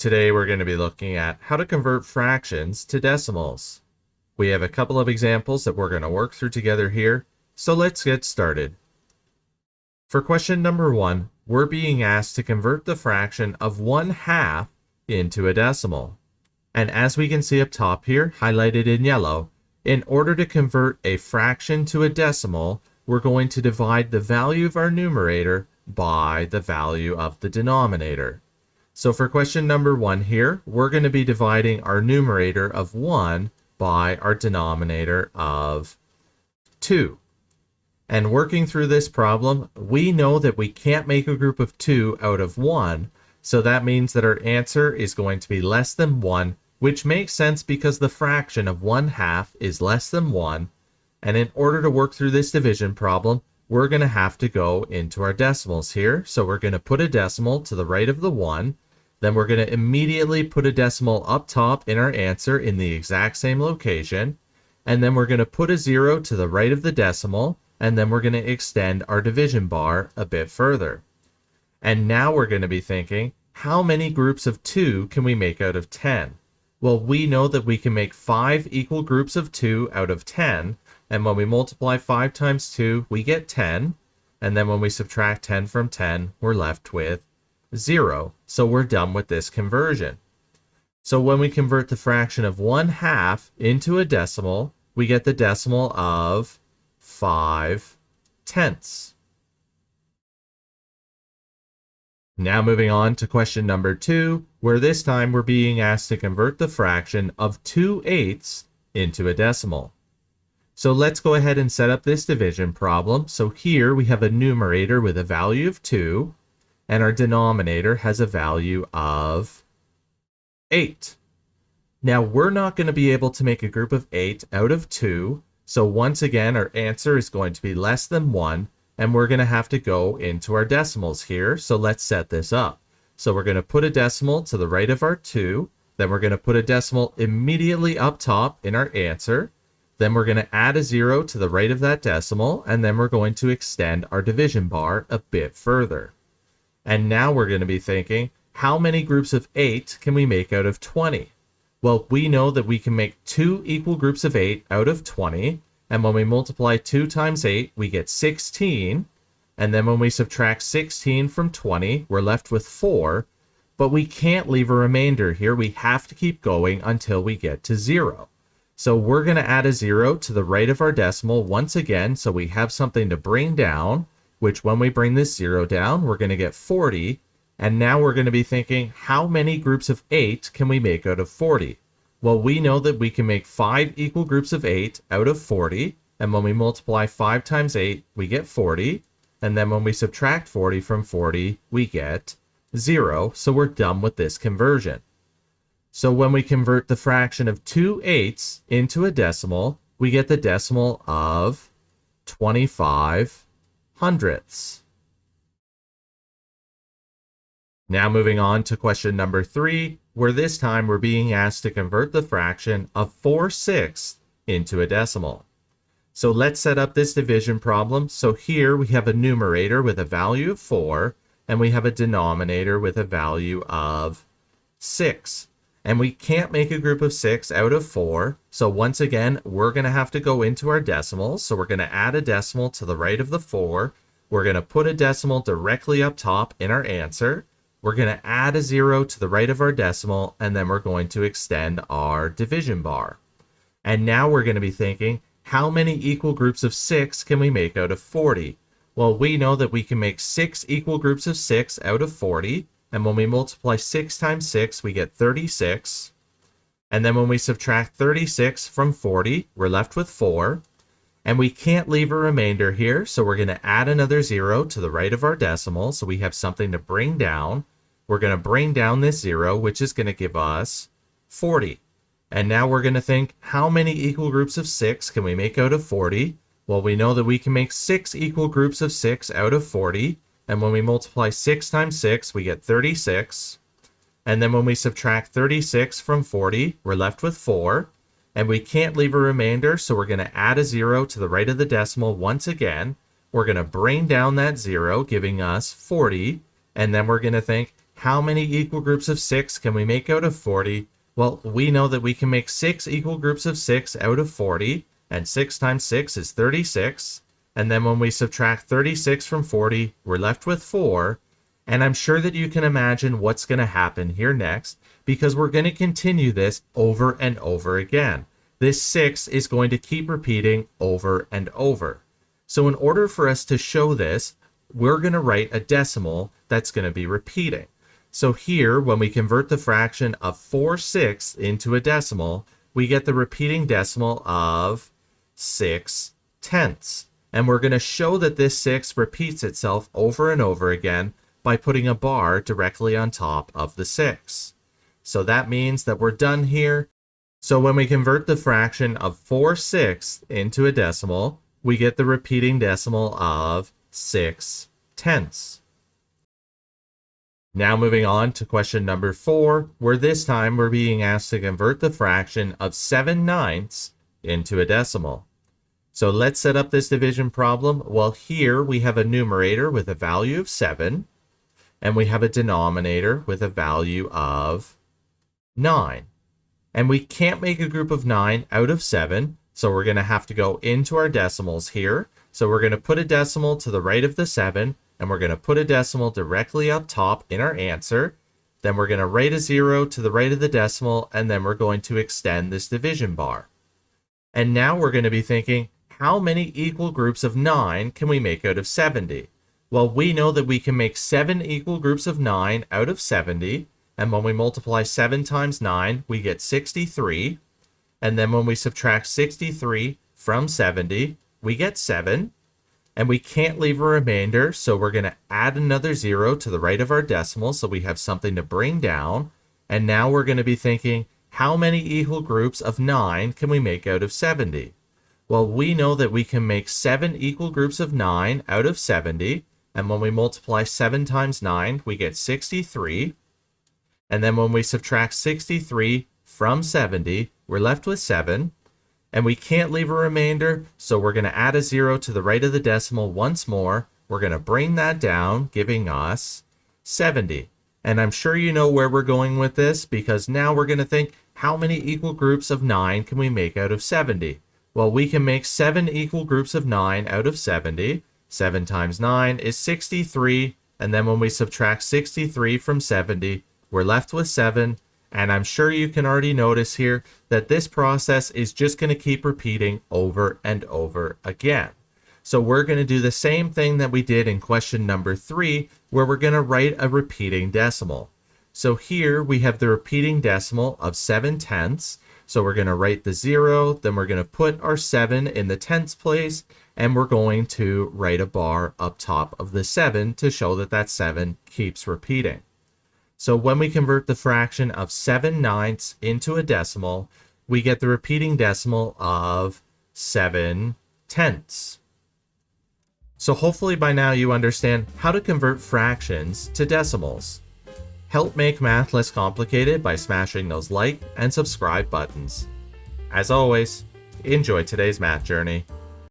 Today we're going to be looking at how to convert fractions to decimals. We have a couple of examples that we're going to work through together here, so let's get started. For question number 1, we're being asked to convert the fraction of 1/2 into a decimal. And as we can see up top here, highlighted in yellow, in order to convert a fraction to a decimal, we're going to divide the value of our numerator by the value of the denominator. So for question number 1 here, we're going to be dividing our numerator of 1 by our denominator of 2. And working through this problem, we know that we can't make a group of 2 out of 1, so that means that our answer is going to be less than 1, which makes sense because the fraction of 1/2 is less than 1, and in order to work through this division problem, we're going to have to go into our decimals here. So we're going to put a decimal to the right of the 1, then we're going to immediately put a decimal up top in our answer in the exact same location, and then we're going to put a 0 to the right of the decimal, and then we're going to extend our division bar a bit further. And now we're going to be thinking, how many groups of 2 can we make out of 10? Well, we know that we can make 5 equal groups of 2 out of 10, and when we multiply 5 times 2, we get 10, and then when we subtract 10 from 10, we're left with 0. So we're done with this conversion. So when we convert the fraction of 1/2 into a decimal, we get the decimal of 5/10. Now moving on to question number 2, where this time we're being asked to convert the fraction of 2/8 into a decimal. So let's go ahead and set up this division problem. So here we have a numerator with a value of 2, and our denominator has a value of 8. Now we're not going to be able to make a group of 8 out of 2, so once again our answer is going to be less than 1, and we're going to have to go into our decimals here. So let's set this up. So we're going to put a decimal to the right of our 2, then we're going to put a decimal immediately up top in our answer, then we're going to add a 0 to the right of that decimal, and then we're going to extend our division bar a bit further. And now we're going to be thinking, how many groups of 8 can we make out of 20? Well, we know that we can make 2 equal groups of 8 out of 20, and when we multiply 2 times 8, we get 16, and then when we subtract 16 from 20, we're left with 4, but we can't leave a remainder here. We have to keep going until we get to 0. So we're going to add a 0 to the right of our decimal once again, so we have something to bring down, which when we bring this 0 down, we're going to get 40. And now we're going to be thinking, how many groups of 8 can we make out of 40? Well, we know that we can make 5 equal groups of 8 out of 40. And when we multiply 5 times 8, we get 40. And then when we subtract 40 from 40, we get 0. So we're done with this conversion. So when we convert the fraction of 2/8 into a decimal, we get the decimal of 25/100ths. Now moving on to question number 3, where this time we're being asked to convert the fraction of 4/6 into a decimal. So let's set up this division problem. So here we have a numerator with a value of 4, and we have a denominator with a value of 6. And we can't make a group of 6 out of 4. So once again, we're going to have to go into our decimals. So we're going to add a decimal to the right of the 4. We're going to put a decimal directly up top in our answer. We're going to add a 0 to the right of our decimal, and then we're going to extend our division bar. And now we're going to be thinking, how many equal groups of 6 can we make out of 40? Well, we know that we can make 6 equal groups of 6 out of 40. And when we multiply 6 times 6, we get 36. And then when we subtract 36 from 40, we're left with 4. And we can't leave a remainder here, so we're going to add another 0 to the right of our decimal, so we have something to bring down. We're going to bring down this 0, which is going to give us 40. And now we're going to think, how many equal groups of 6 can we make out of 40? Well, we know that we can make 6 equal groups of 6 out of 40. And when we multiply 6 times 6, we get 36. And then when we subtract 36 from 40, we're left with 4. And we can't leave a remainder, so we're going to add a 0 to the right of the decimal once again. We're going to bring down that 0, giving us 40. And then we're going to think, how many equal groups of 6 can we make out of 40? Well, we know that we can make 6 equal groups of 6 out of 40, and 6 times 6 is 36. And then when we subtract 36 from 40, we're left with 4. And I'm sure that you can imagine what's going to happen here next, because we're going to continue this over and over again. This 6 is going to keep repeating over and over. So in order for us to show this, we're going to write a decimal that's going to be repeating. So here, when we convert the fraction of 4/6 into a decimal, we get the repeating decimal of 6/10. And we're going to show that this 6 repeats itself over and over again by putting a bar directly on top of the 6. So that means that we're done here. So when we convert the fraction of 4/6 into a decimal, we get the repeating decimal of 6/10. Now moving on to question number 4, where this time we're being asked to convert the fraction of 7/9 into a decimal. So let's set up this division problem. Well, here we have a numerator with a value of 7, and we have a denominator with a value of 9. And we can't make a group of 9 out of 7, so we're going to have to go into our decimals here. So we're going to put a decimal to the right of the 7, and we're going to put a decimal directly up top in our answer. Then we're going to write a 0 to the right of the decimal, and then we're going to extend this division bar. And now we're going to be thinking, how many equal groups of 9 can we make out of 70? Well, we know that we can make 7 equal groups of 9 out of 70, and when we multiply 7 times 9, we get 63. And then when we subtract 63 from 70, we get 7. And we can't leave a remainder, so we're going to add another 0 to the right of our decimal so we have something to bring down. And now we're going to be thinking, how many equal groups of 9 can we make out of 70? Well, we know that we can make 7 equal groups of 9 out of 70. And when we multiply 7 times 9, we get 63. And then when we subtract 63 from 70, we're left with 7. And we can't leave a remainder, so we're going to add a 0 to the right of the decimal once more. We're going to bring that down, giving us 70. And I'm sure you know where we're going with this, because now we're going to think, how many equal groups of 9 can we make out of 70? Well, we can make 7 equal groups of 9 out of 70. 7 times 9 is 63, and then when we subtract 63 from 70, we're left with 7. And I'm sure you can already notice here that this process is just going to keep repeating over and over again. So we're going to do the same thing that we did in question number 3, where we're going to write a repeating decimal. So here we have the repeating decimal of 7/10. So we're going to write the 0, then we're going to put our 7 in the tenths place, and we're going to write a bar up top of the 7 to show that that 7 keeps repeating. So when we convert the fraction of 7/9 into a decimal, we get the repeating decimal of 7/10. So hopefully by now you understand how to convert fractions to decimals. Help make math less complicated by smashing those like and subscribe buttons. As always, enjoy today's math journey.